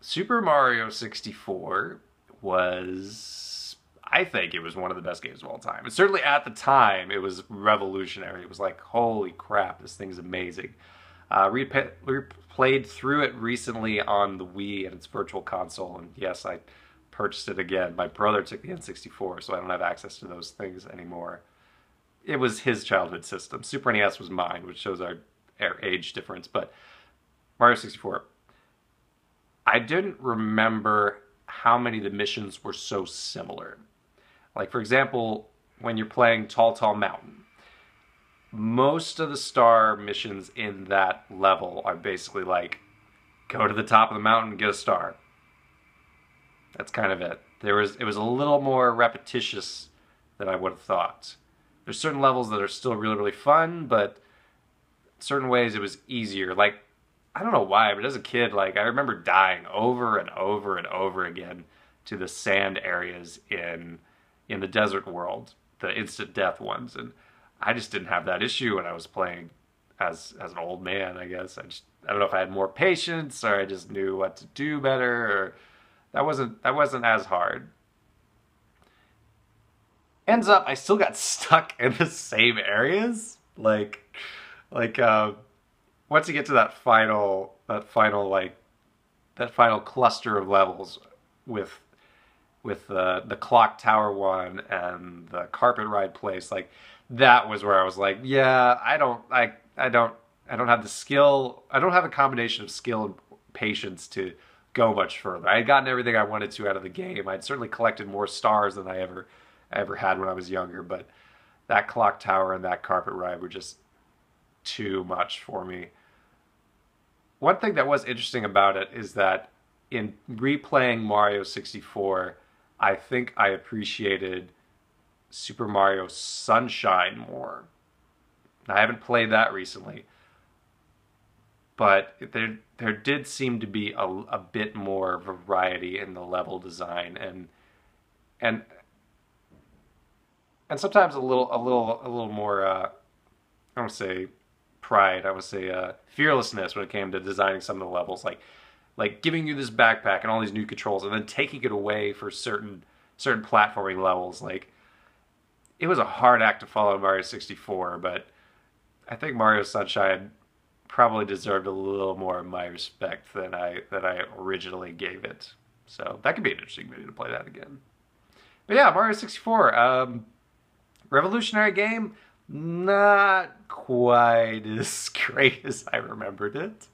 Super Mario 64 was, I think it was one of the best games of all time. And certainly at the time, it was revolutionary. It was like, holy crap, this thing's amazing. Replayed through it recently on the Wii and its virtual console, and yes, I purchased it again. My brother took the N64, so I don't have access to those things anymore. It was his childhood system. Super NES was mine, which shows our age difference. But Mario 64, I didn't remember how many of the missions were so similar. Like, for example, when you're playing Tall Tall Mountain, most of the star missions in that level are basically like, go to the top of the mountain and get a star. That's kind of it. It was a little more repetitious than I would have thought. There's certain levels that are still really, really fun, but certain ways it was easier. Like, I don't know why, but as a kid, like, I remember dying over and over and over again to the sand areas in the desert world, the instant death ones, and I just didn't have that issue when I was playing as an old man, I guess. I don't know if I had more patience or I just knew what to do better, or that wasn't as hard. Ends up I still got stuck in the same areas. Like once you get to that final cluster of levels with the clock tower one and the carpet ride place, like that was where I was like, yeah, I don't have the skill. I don't have a combination of skill and patience to go much further. I had gotten everything I wanted to out of the game. I'd certainly collected more stars than I ever had when I was younger, but that clock tower and that carpet ride were just too much for me. One thing that was interesting about it is that in replaying Mario 64, I think I appreciated Super Mario Sunshine more. I haven't played that recently, but there did seem to be a bit more variety in the level design and and sometimes a little more I don't say pride, I would say fearlessness when it came to designing some of the levels, like giving you this backpack and all these new controls and then taking it away for certain platforming levels. Like, it was a hard act to follow in Mario 64, but I think Mario Sunshine probably deserved a little more of my respect than I originally gave it. So that could be an interesting video to play that again. But yeah, Mario 64, revolutionary game, not quite as great as I remembered it.